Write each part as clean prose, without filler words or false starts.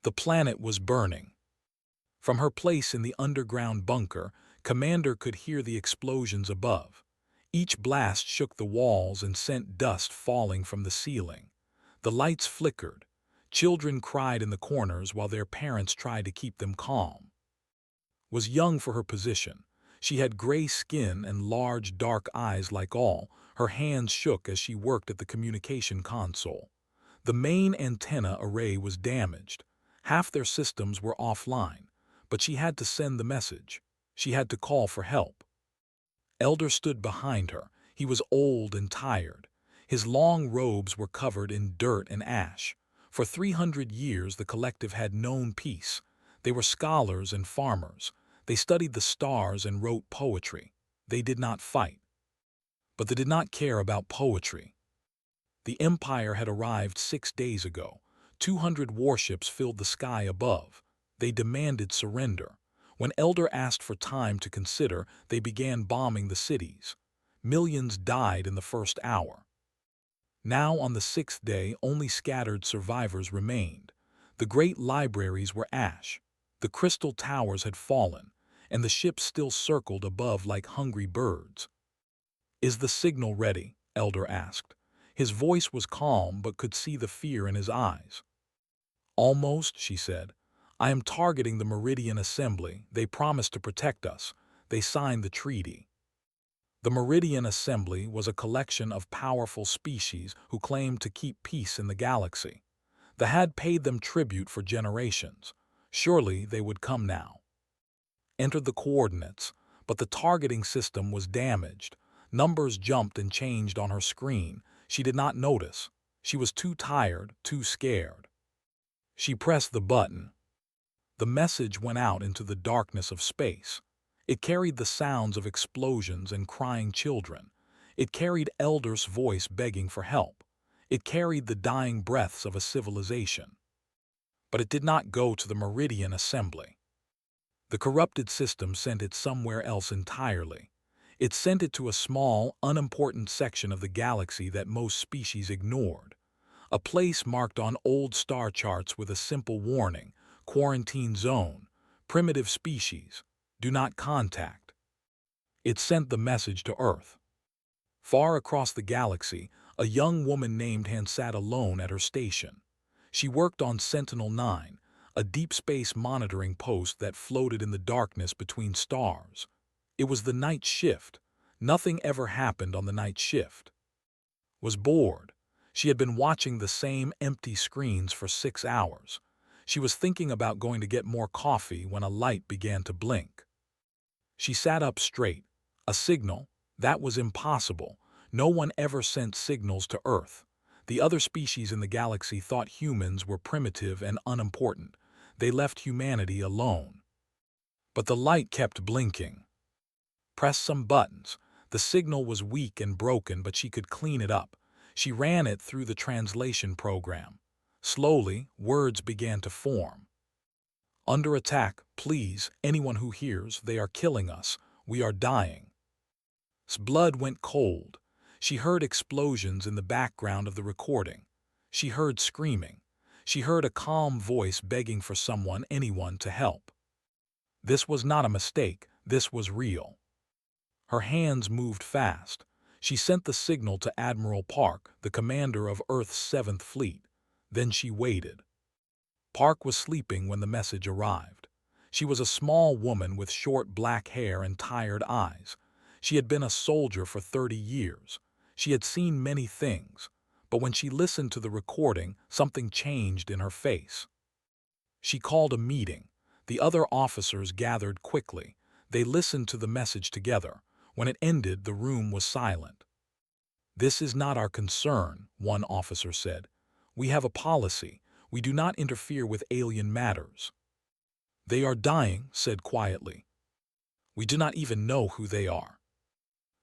The planet was burning. From her place in the underground bunker, Commander could hear the explosions above. Each blast shook the walls and sent dust falling from the ceiling. The lights flickered. Children cried in the corners while their parents tried to keep them calm. Was young for her position. She had gray skin and large, dark eyes like all. Her hands shook as she worked at the communication console. The main antenna array was damaged. Half their systems were offline, but she had to send the message. She had to call for help. Elder stood behind her. He was old and tired. His long robes were covered in dirt and ash. For 300 years the collective had known peace. They were scholars and farmers. They studied the stars and wrote poetry. They did not fight. But they did not care about poetry. The Empire had arrived 6 days ago. 200 warships filled the sky above. They demanded surrender. When Elder asked for time to consider, they began bombing the cities. Millions died in the first hour. Now, on the 6th day, only scattered survivors remained. The great libraries were ash. The crystal towers had fallen, and the ships still circled above like hungry birds. "Is the signal ready?" Elder asked. His voice was calm but could see the fear in his eyes. "Almost," she said. "I am targeting the Meridian Assembly. They promised to protect us. They signed the treaty." The Meridian Assembly was a collection of powerful species who claimed to keep peace in the galaxy. The had paid them tribute for generations. Surely they would come now. Entered the coordinates, but the targeting system was damaged. Numbers jumped and changed on her screen. She did not notice. She was too tired, too scared. She pressed the button. The message went out into the darkness of space. It carried the sounds of explosions and crying children. It carried Elder's voice begging for help. It carried the dying breaths of a civilization. But it did not go to the Meridian Assembly. The corrupted system sent it somewhere else entirely. It sent it to a small, unimportant section of the galaxy that most species ignored. A place marked on old star charts with a simple warning: quarantine zone, primitive species, do not contact. It sent the message to Earth. Far across the galaxy, a young woman named Han sat alone at her station. She worked on Sentinel-9, a deep space monitoring post that floated in the darkness between stars. It was the night shift. Nothing ever happened on the night shift. Was bored. She had been watching the same empty screens for 6 hours. She was thinking about going to get more coffee when a light began to blink. She sat up straight. A signal? That was impossible. No one ever sent signals to Earth. The other species in the galaxy thought humans were primitive and unimportant. They left humanity alone. But the light kept blinking. Press some buttons. The signal was weak and broken, but she could clean it up. She ran it through the translation program. Slowly, words began to form. "Under attack, please, anyone who hears, they are killing us. We are dying." Blood went cold. She heard explosions in the background of the recording. She heard screaming. She heard a calm voice begging for someone, anyone, to help. This was not a mistake. This was real. Her hands moved fast. She sent the signal to Admiral Park, the commander of Earth's 7th Fleet. Then she waited. Park was sleeping when the message arrived. She was a small woman with short black hair and tired eyes. She had been a soldier for 30 years. She had seen many things, but when she listened to the recording, something changed in her face. She called a meeting. The other officers gathered quickly. They listened to the message together. When it ended, the room was silent. "This is not our concern," one officer said. "We have a policy. We do not interfere with alien matters." "They are dying," said quietly. "We do not even know who they are.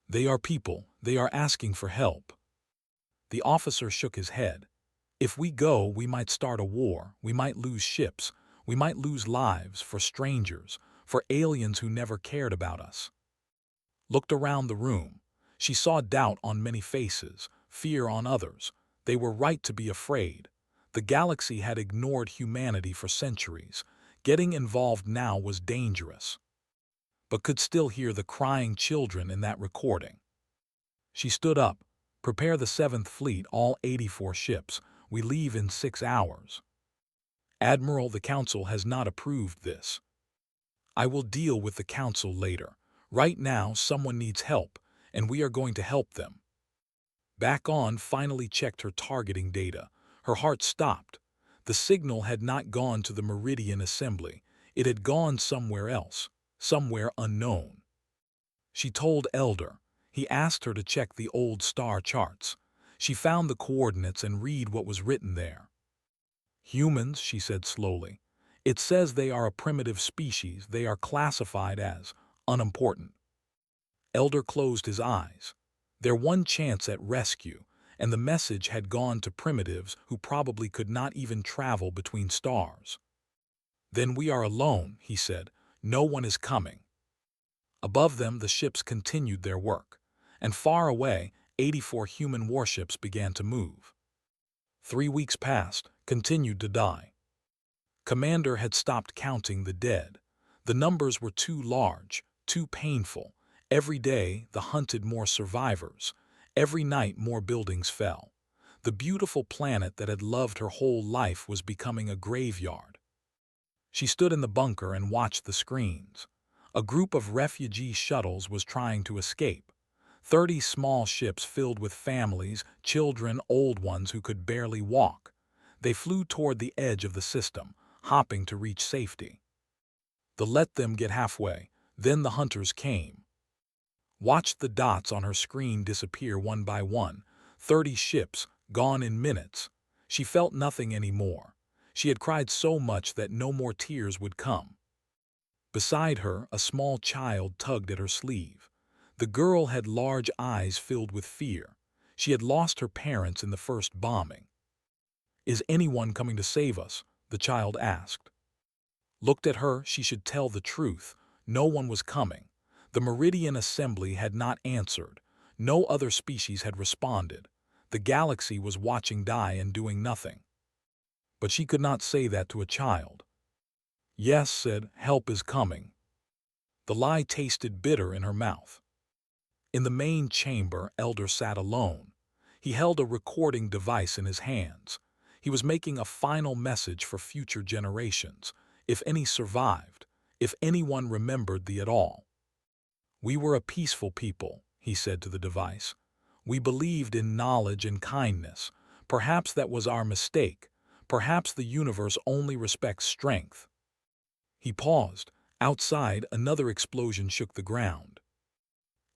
They are people. They are asking for help." The officer shook his head. "If we go, we might start a war. We might lose ships. We might lose lives for strangers, for aliens who never cared about us." Looked around the room. She saw doubt on many faces, fear on others. They were right to be afraid. The galaxy had ignored humanity for centuries. Getting involved now was dangerous, but could still hear the crying children in that recording. She stood up. Prepare the 7th Fleet, all 84 ships. We leave in 6 hours. Admiral, the Council has not approved this. I will deal with the Council later. Right now, someone needs help, and we are going to help them. Back on finally checked her targeting data. Her heart stopped. The signal had not gone to the Meridian Assembly. It had gone somewhere else, somewhere unknown. She told Elder. He asked her to check the old star charts. She found the coordinates and read what was written there. Humans, she said slowly. It says they are a primitive species. They are classified as unimportant. Elder closed his eyes. Their one chance at rescue, and the message had gone to primitives who probably could not even travel between stars. Then we are alone, he said. No one is coming. Above them, the ships continued their work, and far away, 84 human warships began to move. 3 weeks passed, continued to die. Commander had stopped counting the dead. The numbers were too large, too painful. Every day, the hunted more survivors. Every night, more buildings fell. The beautiful planet that had loved her whole life was becoming a graveyard. She stood in the bunker and watched the screens. A group of refugee shuttles was trying to escape. 30 small ships filled with families, children, old ones who could barely walk. They flew toward the edge of the system, hopping to reach safety. Let them get halfway. Then the hunters came. Watched the dots on her screen disappear one by one. 30 ships, gone in minutes. She felt nothing anymore. She had cried so much that no more tears would come. Beside her, a small child tugged at her sleeve. The girl had large eyes filled with fear. She had lost her parents in the first bombing. Is anyone coming to save us? The child asked. Looked at her, she should tell the truth. No one was coming. The Meridian Assembly had not answered. No other species had responded. The galaxy was watching die and doing nothing. But she could not say that to a child. Yes, said, help is coming. The lie tasted bitter in her mouth. In the main chamber, Elder sat alone. He held a recording device in his hands. He was making a final message for future generations, if any survived, if anyone remembered the at all. We were a peaceful people, he said to the device. We believed in knowledge and kindness. Perhaps that was our mistake. Perhaps the universe only respects strength. He paused. Outside, another explosion shook the ground.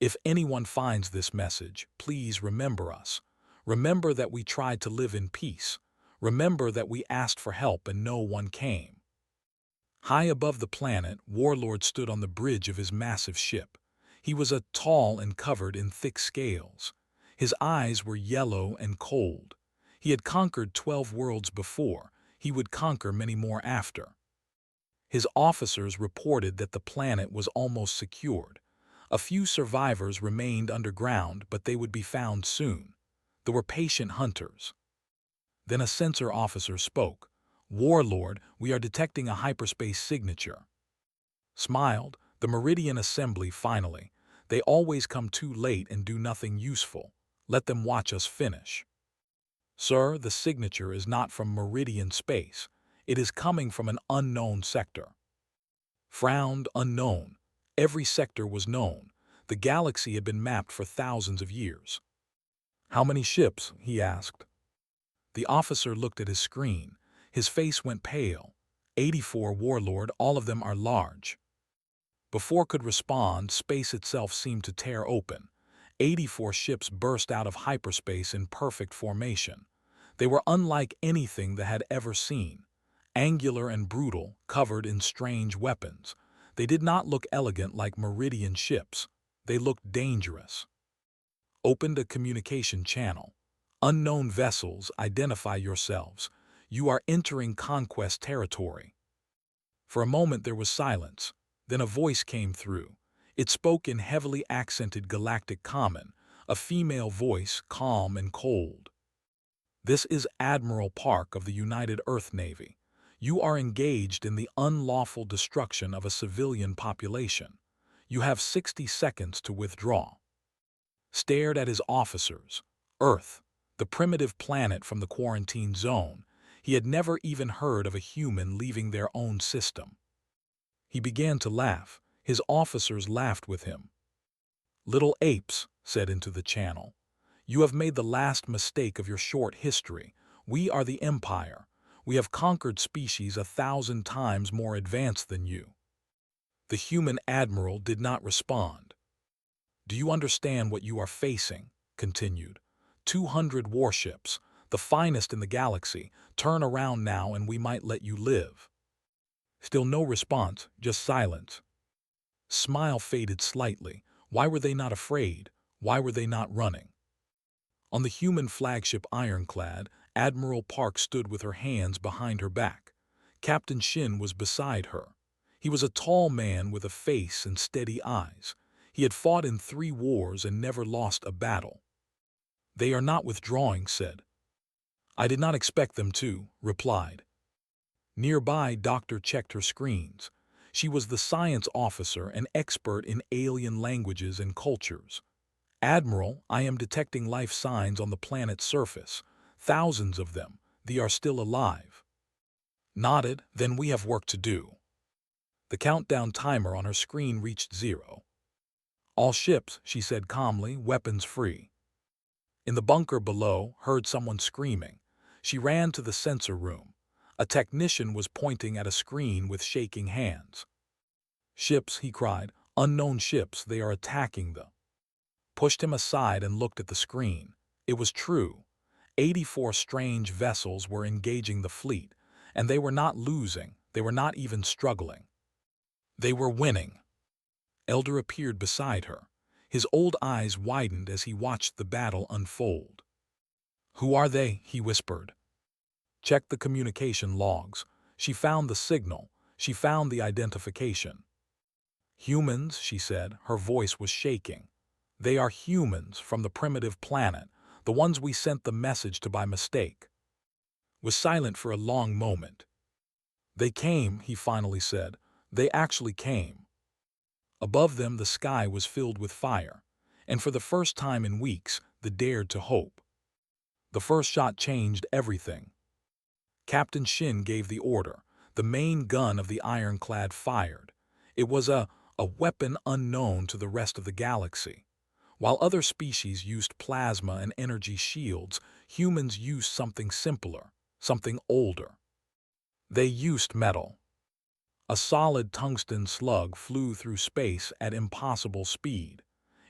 If anyone finds this message, please remember us. Remember that we tried to live in peace. Remember that we asked for help and no one came. High above the planet, Warlord stood on the bridge of his massive ship. He was tall and covered in thick scales. His eyes were yellow and cold. He had conquered 12 worlds before. He would conquer many more after. His officers reported that the planet was almost secured. A few survivors remained underground, but they would be found soon. There were patient hunters. Then a sensor officer spoke. Warlord, we are detecting a hyperspace signature. Smiled. The Meridian Assembly finally. They always come too late and do nothing useful. Let them watch us finish. Sir, the signature is not from Meridian space. It is coming from an unknown sector. Frowned, unknown. Every sector was known. The galaxy had been mapped for thousands of years. How many ships? He asked. The officer looked at his screen. His face went pale. 84, Warlord, all of them are large. Before could respond, space itself seemed to tear open. 84 ships burst out of hyperspace in perfect formation. They were unlike anything they had ever seen. Angular and brutal, covered in strange weapons. They did not look elegant like Meridian ships. They looked dangerous. Opened a communication channel. Unknown vessels, identify yourselves. You are entering conquest territory. For a moment there was silence. Then a voice came through. It spoke in heavily accented Galactic Common, a female voice, calm and cold. This is Admiral Park of the United Earth Navy. You are engaged in the unlawful destruction of a civilian population. You have 60 seconds to withdraw. Stared at his officers. Earth, the primitive planet from the quarantine zone. He had never even heard of a human leaving their own system. He began to laugh. His officers laughed with him. "Little apes," said into the channel, "you have made the last mistake of your short history. We are the Empire. We have conquered species 1,000 times more advanced than you." The human admiral did not respond. "Do you understand what you are facing?" continued. 200 warships, the finest in the galaxy. Turn around now and we might let you live." Still no response, just silence. Smile faded slightly. Why were they not afraid? Why were they not running? On the human flagship Ironclad, Admiral Park stood with her hands behind her back. Captain Shin was beside her. He was a tall man with a face and steady eyes. He had fought in 3 wars and never lost a battle. "They are not withdrawing," said. "I did not expect them to," replied. Nearby, Doctor checked her screens. She was the science officer, an expert in alien languages and cultures. "Admiral, I am detecting life signs on the planet's surface. Thousands of them. They are still alive." Nodded. "Then we have work to do." The countdown timer on her screen reached 0. "All ships," she said calmly, "weapons free." In the bunker below, heard someone screaming. She ran to the sensor room. A technician was pointing at a screen with shaking hands. "Ships," he cried. "Unknown ships, they are attacking the—" Pushed him aside and looked at the screen. It was true. 84 strange vessels were engaging the fleet, and they were not losing, they were not even struggling. They were winning. Elder appeared beside her. His old eyes widened as he watched the battle unfold. "Who are they?" he whispered. Checked the communication logs. She found the signal. She found the identification. "Humans," she said. Her voice was shaking. "They are humans from the primitive planet, the ones we sent the message to by mistake." Was silent for a long moment. "They came," he finally said. "They actually came." Above them the sky was filled with fire, and for the first time in weeks, they dared to hope. The first shot changed everything. Captain Shin gave the order. The main gun of the Ironclad fired. It was a weapon unknown to the rest of the galaxy. While other species used plasma and energy shields, humans used something simpler, something older. They used metal. A solid tungsten slug flew through space at impossible speed.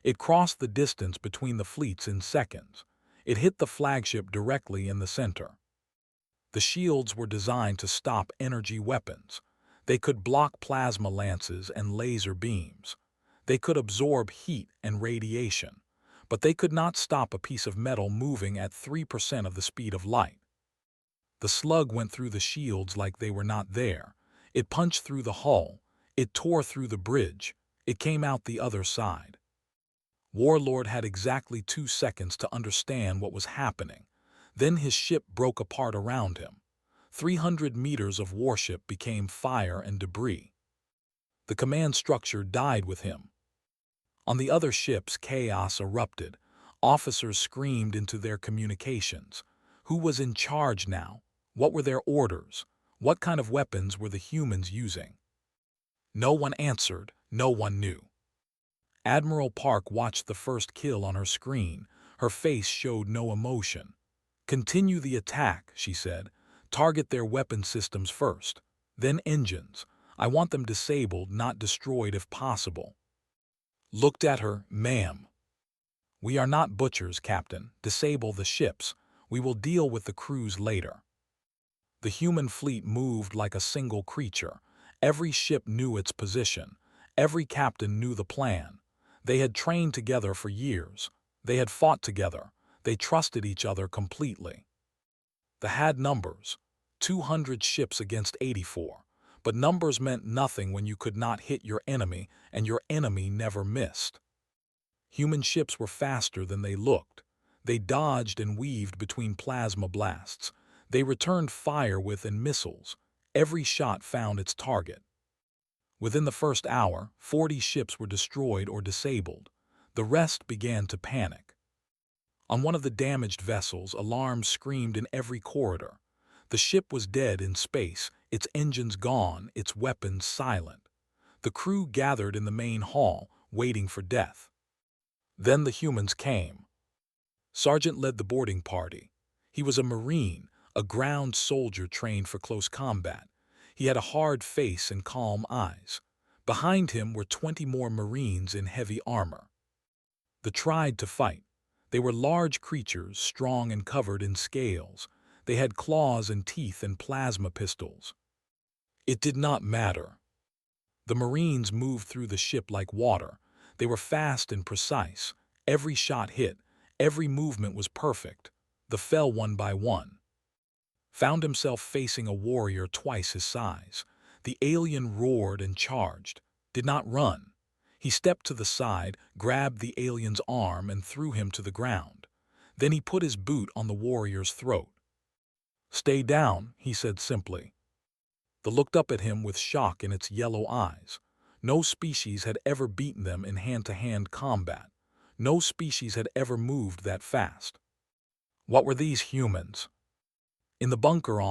It crossed the distance between the fleets in seconds. It hit the flagship directly in the center. The shields were designed to stop energy weapons. They could block plasma lances and laser beams. They could absorb heat and radiation, but they could not stop a piece of metal moving at 3% of the speed of light. The slug went through the shields like they were not there. It punched through the hull. It tore through the bridge. It came out the other side. Warlord had exactly 2 seconds to understand what was happening. Then his ship broke apart around him. 300 meters of warship became fire and debris. The command structure died with him. On the other ships, chaos erupted. Officers screamed into their communications. Who was in charge now? What were their orders? What kind of weapons were the humans using? No one answered. No one knew. Admiral Park watched the first kill on her screen. Her face showed no emotion. "Continue the attack," she said. "Target their weapon systems first. Then engines. I want them disabled, not destroyed if possible." Looked at her. "Ma'am. We are not butchers, Captain. Disable the ships. We will deal with the crews later." The human fleet moved like a single creature. Every ship knew its position. Every captain knew the plan. They had trained together for years. They had fought together. They trusted each other completely. They had numbers. 200 ships against 84. But numbers meant nothing when you could not hit your enemy, and your enemy never missed. Human ships were faster than they looked. They dodged and weaved between plasma blasts. They returned fire with and missiles. Every shot found its target. Within the first hour, 40 ships were destroyed or disabled. The rest began to panic. On one of the damaged vessels, alarms screamed in every corridor. The ship was dead in space, its engines gone, its weapons silent. The crew gathered in the main hall, waiting for death. Then the humans came. Sergeant led the boarding party. He was a Marine, a ground soldier trained for close combat. He had a hard face and calm eyes. Behind him were 20 more Marines in heavy armor. They tried to fight. They were large creatures, strong and covered in scales. They had claws and teeth and plasma pistols. It did not matter. The Marines moved through the ship like water. They were fast and precise. Every shot hit. Every movement was perfect. They fell one by one. Found himself facing a warrior twice his size. The alien roared and charged. Did not run. He stepped to the side, grabbed the alien's arm, and threw him to the ground. Then he put his boot on the warrior's throat. "Stay down," he said simply. They looked up at him with shock in its yellow eyes. No species had ever beaten them in hand-to-hand combat. No species had ever moved that fast. What were these humans? In the bunker,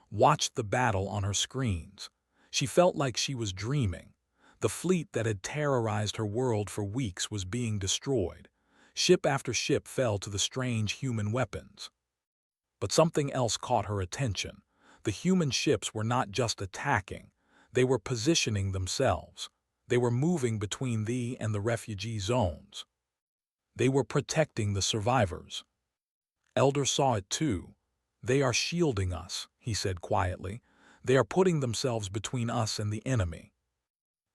watched the battle on her screens. She felt like she was dreaming. The fleet that had terrorized her world for weeks was being destroyed. Ship after ship fell to the strange human weapons. But something else caught her attention. The human ships were not just attacking. They were positioning themselves. They were moving between and the refugee zones. They were protecting the survivors. Elder saw it too. "They are shielding us," he said quietly. "They are putting themselves between us and the enemy."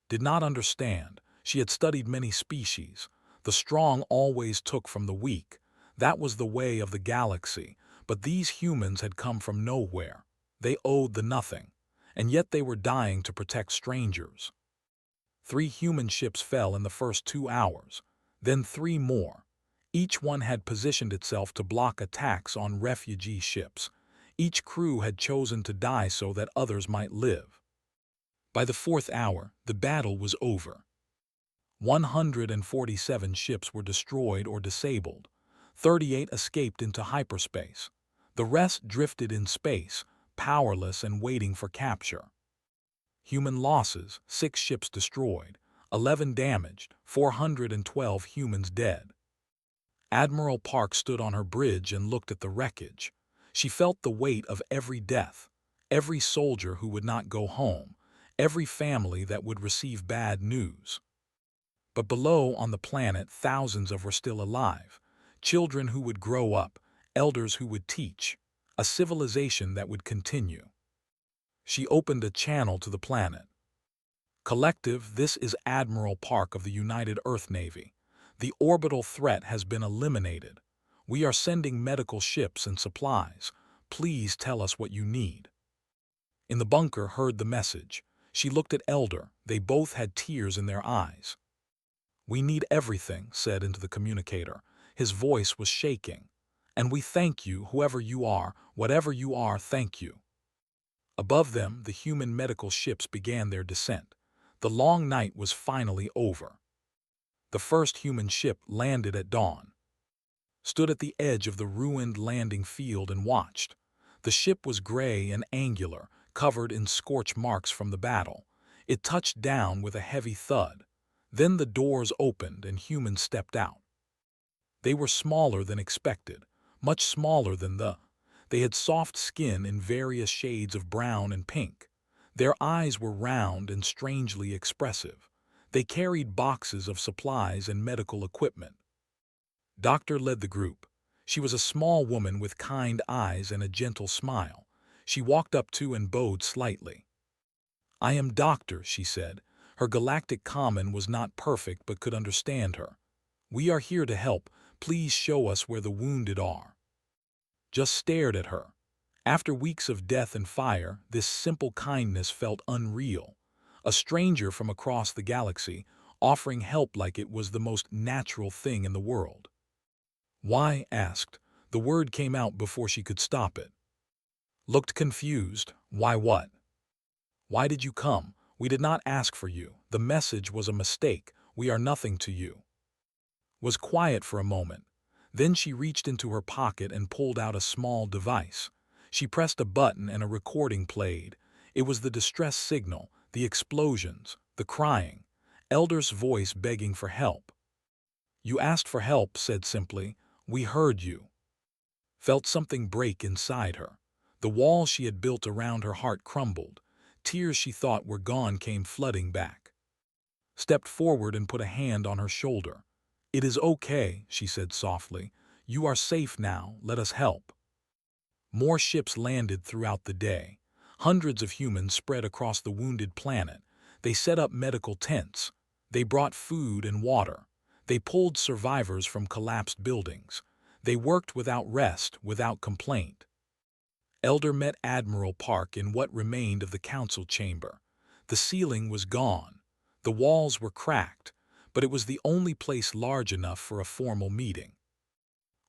Did not understand. She had studied many species. The strong always took from the weak. That was the way of the galaxy. But these humans had come from nowhere. They owed the nothing. And yet they were dying to protect strangers. 3 human ships fell in the first 2 hours. Then 3 more. Each one had positioned itself to block attacks on refugee ships. Each crew had chosen to die so that others might live. By the 4th hour, the battle was over. 147 ships were destroyed or disabled. 38 escaped into hyperspace. The rest drifted in space, powerless and waiting for capture. Human losses: 6 ships destroyed, 11 damaged, 412 humans dead. Admiral Park stood on her bridge and looked at the wreckage. She felt the weight of every death, every soldier who would not go home, every family that would receive bad news. But below on the planet, thousands were still alive. Children who would grow up, elders who would teach, a civilization that would continue. She opened a channel to the planet. "Collective, this is Admiral Park of the United Earth Navy. The orbital threat has been eliminated. We are sending medical ships and supplies. Please tell us what you need." In the bunker heard the message. She looked at Elder. They both had tears in their eyes. "We need everything," said into the communicator. His voice was shaking. "And we thank you, whoever you are, whatever you are, thank you." Above them, the human medical ships began their descent. The long night was finally over. The first human ship landed at dawn. Stood at the edge of the ruined landing field and watched. The ship was gray and angular, covered in scorch marks from the battle. It touched down with a heavy thud. Then the doors opened and humans stepped out. They were smaller than expected, much smaller than They had soft skin in various shades of brown and pink. Their eyes were round and strangely expressive. They carried boxes of supplies and medical equipment. Doctor led the group. She was a small woman with kind eyes and a gentle smile. She walked up to and bowed slightly. "I am Doctor," she said. Her galactic common was not perfect but could understand her. "We are here to help. Please show us where the wounded are." Just stared at her. After weeks of death and fire, this simple kindness felt unreal. A stranger from across the galaxy, offering help like it was the most natural thing in the world. Why? Asked. The word came out before she could stop it. Looked confused. Why what? Why did you come? We did not ask for you. The message was a mistake. We are nothing to you. Was quiet for a moment. Then she reached into her pocket and pulled out a small device. She pressed a button and a recording played. It was the distress signal, the explosions, the crying. Elder's voice begging for help. You asked for help, said simply. We heard you. Felt something break inside her. The wall she had built around her heart crumbled. Tears she thought were gone came flooding back. Stepped forward and put a hand on her shoulder. It is okay, she said softly. You are safe now, let us help. More ships landed throughout the day. Hundreds of humans spread across the wounded planet. They set up medical tents. They brought food and water. They pulled survivors from collapsed buildings. They worked without rest, without complaint. Elder met Admiral Park in what remained of the council chamber. The ceiling was gone. The walls were cracked, but it was the only place large enough for a formal meeting.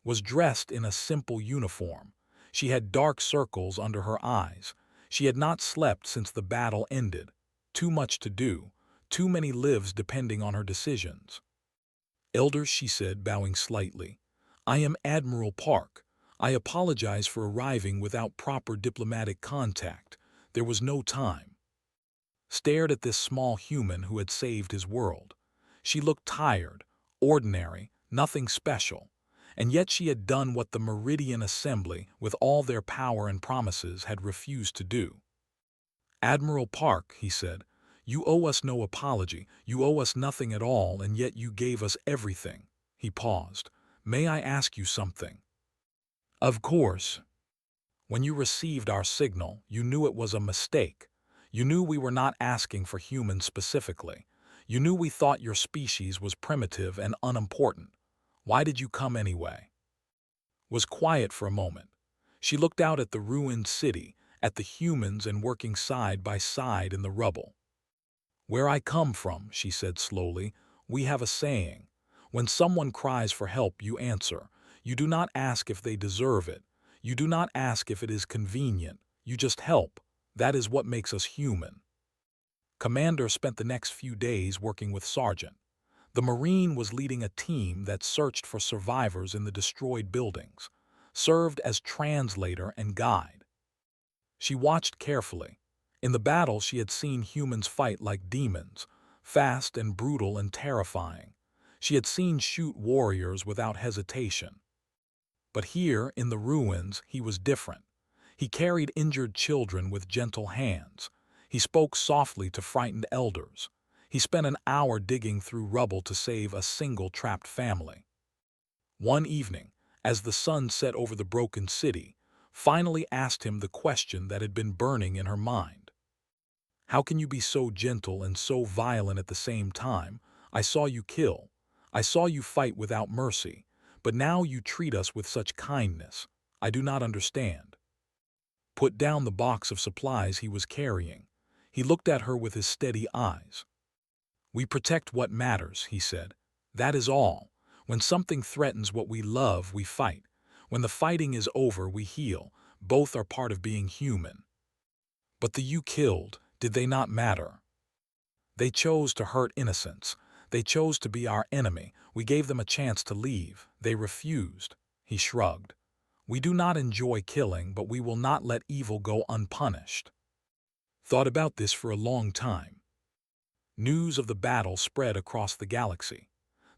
Was dressed in a simple uniform. She had dark circles under her eyes. She had not slept since the battle ended. Too much to do, too many lives depending on her decisions. Elder, she said, bowing slightly. I am Admiral Park. I apologize for arriving without proper diplomatic contact. There was no time. Stared at this small human who had saved his world. She looked tired, ordinary, nothing special, and yet she had done what the Meridian Assembly, with all their power and promises, had refused to do. Admiral Park, he said, you owe us no apology, you owe us nothing at all, and yet you gave us everything. He paused. May I ask you something? Of course. When you received our signal, you knew it was a mistake. You knew we were not asking for humans specifically. You knew we thought your species was primitive and unimportant. Why did you come anyway? Was quiet for a moment. She looked out at the ruined city, at the humans and working side by side in the rubble. Where I come from, she said slowly, we have a saying. When someone cries for help, you answer. You do not ask if they deserve it. You do not ask if it is convenient. You just help. That is what makes us human. Commander spent the next few days working with Sergeant. The Marine was leading a team that searched for survivors in the destroyed buildings, served as translator and guide. She watched carefully. In the battle, she had seen humans fight like demons, fast and brutal and terrifying. She had seen shoot warriors without hesitation. But here, in the ruins, he was different. He carried injured children with gentle hands. He spoke softly to frightened elders. He spent an hour digging through rubble to save a single trapped family. One evening, as the sun set over the broken city, finally asked him the question that had been burning in her mind. How can you be so gentle and so violent at the same time? I saw you kill. I saw you fight without mercy. But now you treat us with such kindness. I do not understand. Put down the box of supplies he was carrying. He looked at her with his steady eyes. We protect what matters, he said. That is all. When something threatens what we love, we fight. When the fighting is over, we heal. Both are part of being human. But the you killed, did they not matter? They chose to hurt innocents. They chose to be our enemy. We gave them a chance to leave. They refused. He shrugged. We do not enjoy killing, but we will not let evil go unpunished. Thought about this for a long time. News of the battle spread across the galaxy.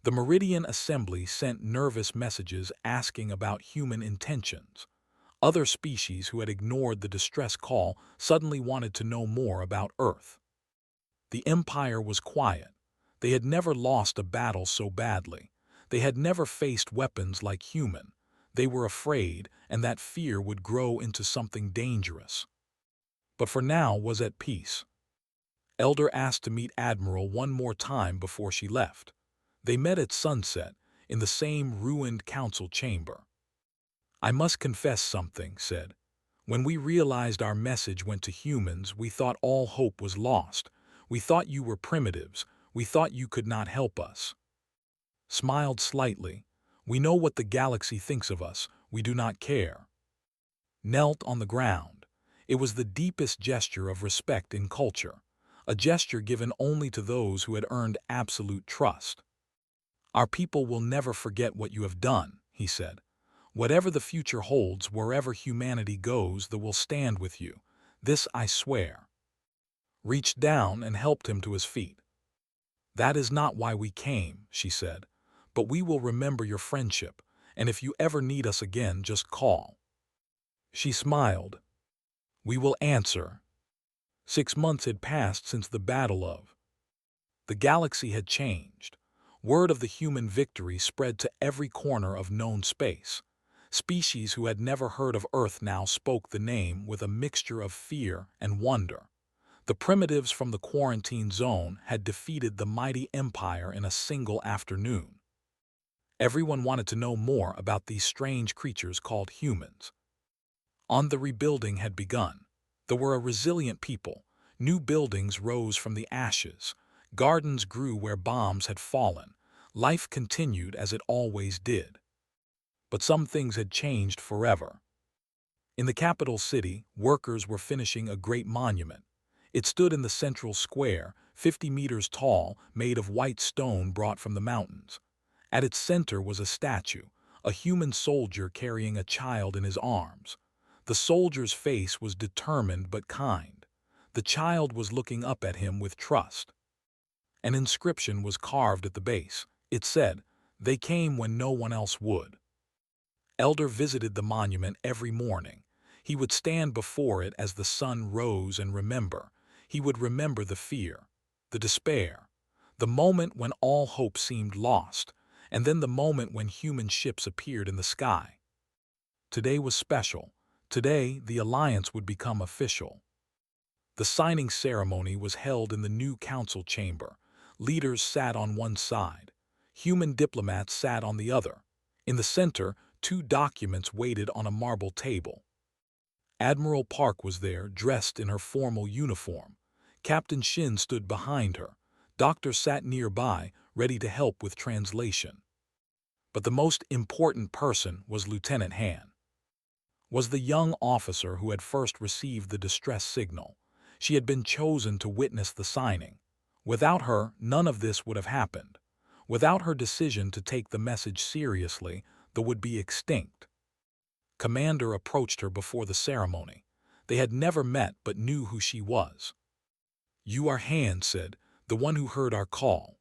The Meridian Assembly sent nervous messages asking about human intentions. Other species who had ignored the distress call suddenly wanted to know more about Earth. The Empire was quiet. They had never lost a battle so badly. They had never faced weapons like human. They were afraid, and that fear would grow into something dangerous. But for now was at peace. Elder asked to meet Admiral one more time before she left. They met at sunset, in the same ruined council chamber. I must confess something, said. When we realized our message went to humans, we thought all hope was lost. We thought you were primitives. We thought you could not help us. Smiled slightly. We know what the galaxy thinks of us. We do not care. Knelt on the ground. It was the deepest gesture of respect in culture, a gesture given only to those who had earned absolute trust. Our people will never forget what you have done, he said. Whatever the future holds, wherever humanity goes, they will stand with you. This I swear. Reached down and helped him to his feet. That is not why we came, she said, but we will remember your friendship, and if you ever need us again, just call. She smiled. We will answer. 6 months had passed since the Battle of. The galaxy had changed. Word of the human victory spread to every corner of known space. Species who had never heard of Earth now spoke the name with a mixture of fear and wonder. The primitives from the quarantine zone had defeated the mighty empire in a single afternoon. Everyone wanted to know more about these strange creatures called humans. The rebuilding had begun. There were a resilient people. New buildings rose from the ashes. Gardens grew where bombs had fallen. Life continued as it always did. But some things had changed forever. In the capital city, workers were finishing a great monument. It stood in the central square, 50 meters tall, made of white stone brought from the mountains. At its center was a statue, a human soldier carrying a child in his arms. The soldier's face was determined but kind. The child was looking up at him with trust. An inscription was carved at the base. It said, "They came when no one else would." Elder visited the monument every morning. He would stand before it as the sun rose and remember. He would remember the fear, the despair, the moment when all hope seemed lost, and then the moment when human ships appeared in the sky. Today was special. Today, the alliance would become official. The signing ceremony was held in the new council chamber. Leaders sat on one side. Human diplomats sat on the other. In the center, 2 documents waited on a marble table. Admiral Park was there, dressed in her formal uniform. Captain Shin stood behind her. Doctor sat nearby, ready to help with translation. But the most important person was Lieutenant Han. Was the young officer who had first received the distress signal. She had been chosen to witness the signing. Without her, none of this would have happened. Without her decision to take the message seriously, they would be extinct. Commander approached her before the ceremony. They had never met but knew who she was. "You are Han," said, "the one who heard our call."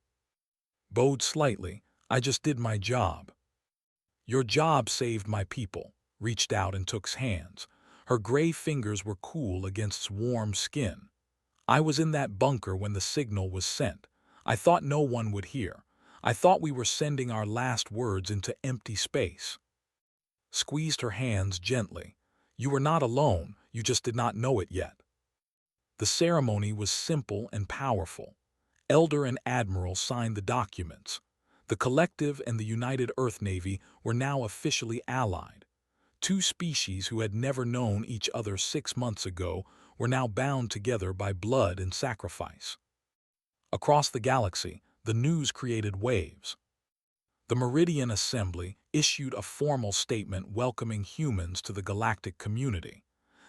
Bowed slightly. "I just did my job." "Your job saved my people." Reached out and took his hands. Her gray fingers were cool against his warm skin. "I was in that bunker when the signal was sent. I thought no one would hear. I thought we were sending our last words into empty space." Squeezed her hands gently. "You were not alone, you just did not know it yet." The ceremony was simple and powerful. Elder and Admiral signed the documents. The Collective and the United Earth Navy were now officially allied. 2 species who had never known each other 6 months ago were now bound together by blood and sacrifice. Across the galaxy, the news created waves. The Meridian Assembly issued a formal statement welcoming humans to the galactic community.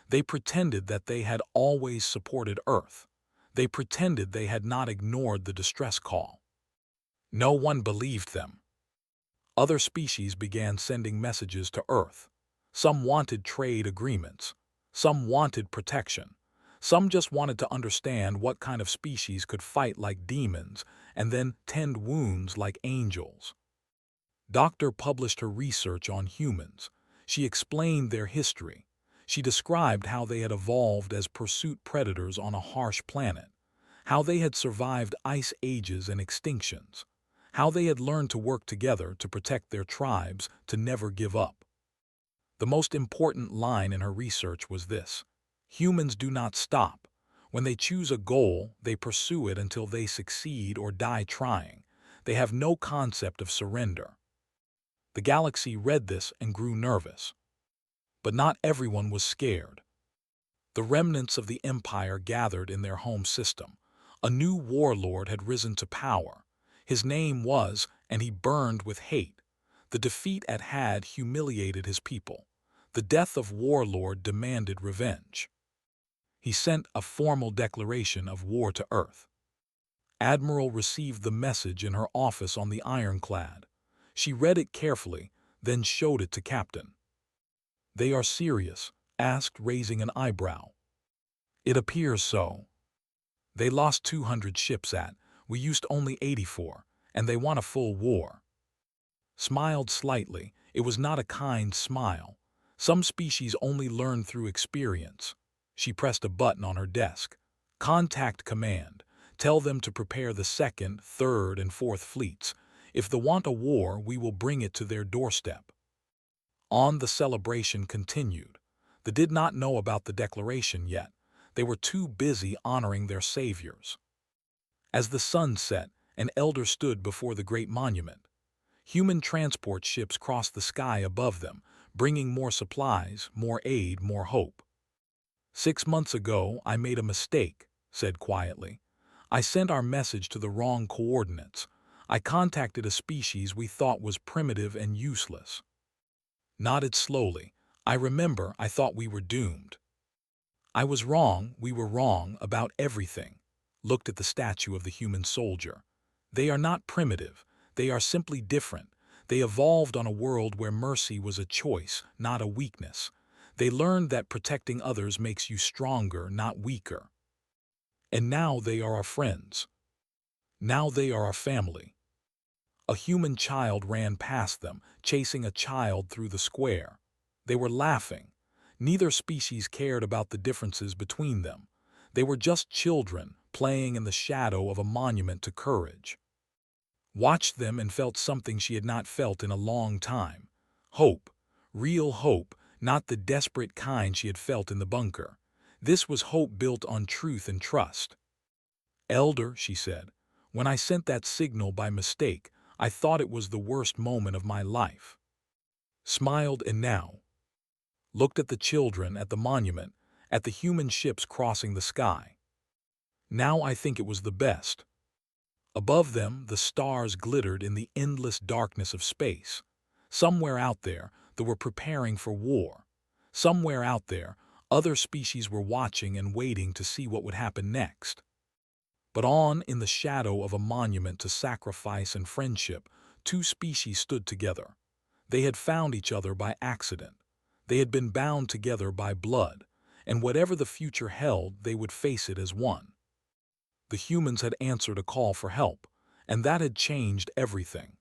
They pretended that they had always supported Earth. They pretended they had not ignored the distress call. No one believed them. Other species began sending messages to Earth. Some wanted trade agreements. Some wanted protection. Some just wanted to understand what kind of species could fight like demons and then tend wounds like angels. Doctor published her research on humans. She explained their history. She described how they had evolved as pursuit predators on a harsh planet, how they had survived ice ages and extinctions, how they had learned to work together to protect their tribes, to never give up. The most important line in her research was this: humans do not stop. When they choose a goal, they pursue it until they succeed or die trying. They have no concept of surrender. The galaxy read this and grew nervous. But not everyone was scared. The remnants of the Empire gathered in their home system. A new warlord had risen to power. His name was, and he burned with hate, The defeat at Had humiliated his people. The death of Warlord demanded revenge. He sent a formal declaration of war to Earth. Admiral received the message in her office on the ironclad. She read it carefully, then showed it to Captain. "They are serious?" asked, raising an eyebrow. "It appears so. They lost 200 ships we used only 84, and they want a full war." Smiled slightly. It was not a kind smile. Some species only learn through experience. She pressed a button on her desk. "Contact command. Tell them to prepare the 2nd, 3rd, and 4th fleets. If they want a war, we will bring it to their doorstep." On the celebration continued. They did not know about the declaration yet. They were too busy honoring their saviors. As the sun set, an elder stood before the great monument. Human transport ships crossed the sky above them, bringing more supplies, more aid, more hope. "6 months ago, I made a mistake," said quietly. "I sent our message to the wrong coordinates. I contacted a species we thought was primitive and useless." Nodded slowly. "I remember. I thought we were doomed." "I was wrong. We were wrong about everything." Looked at the statue of the human soldier. "They are not primitive. They are simply different. They evolved on a world where mercy was a choice, not a weakness. They learned that protecting others makes you stronger, not weaker. And now they are our friends. Now they are our family." A human child ran past them, chasing a child through the square. They were laughing. Neither species cared about the differences between them. They were just children, playing in the shadow of a monument to courage. Watched them and felt something she had not felt in a long time. Hope. Real hope, not the desperate kind she had felt in the bunker. This was hope built on truth and trust. "Elder," she said, "when I sent that signal by mistake, I thought it was the worst moment of my life." Smiled and now looked at the children, at the monument, at the human ships crossing the sky. "Now I think it was the best." Above them, the stars glittered in the endless darkness of space. Somewhere out there, they were preparing for war. Somewhere out there, other species were watching and waiting to see what would happen next. But on, in the shadow of a monument to sacrifice and friendship, two species stood together. They had found each other by accident. They had been bound together by blood, and whatever the future held, they would face it as one. The humans had answered a call for help, and that had changed everything.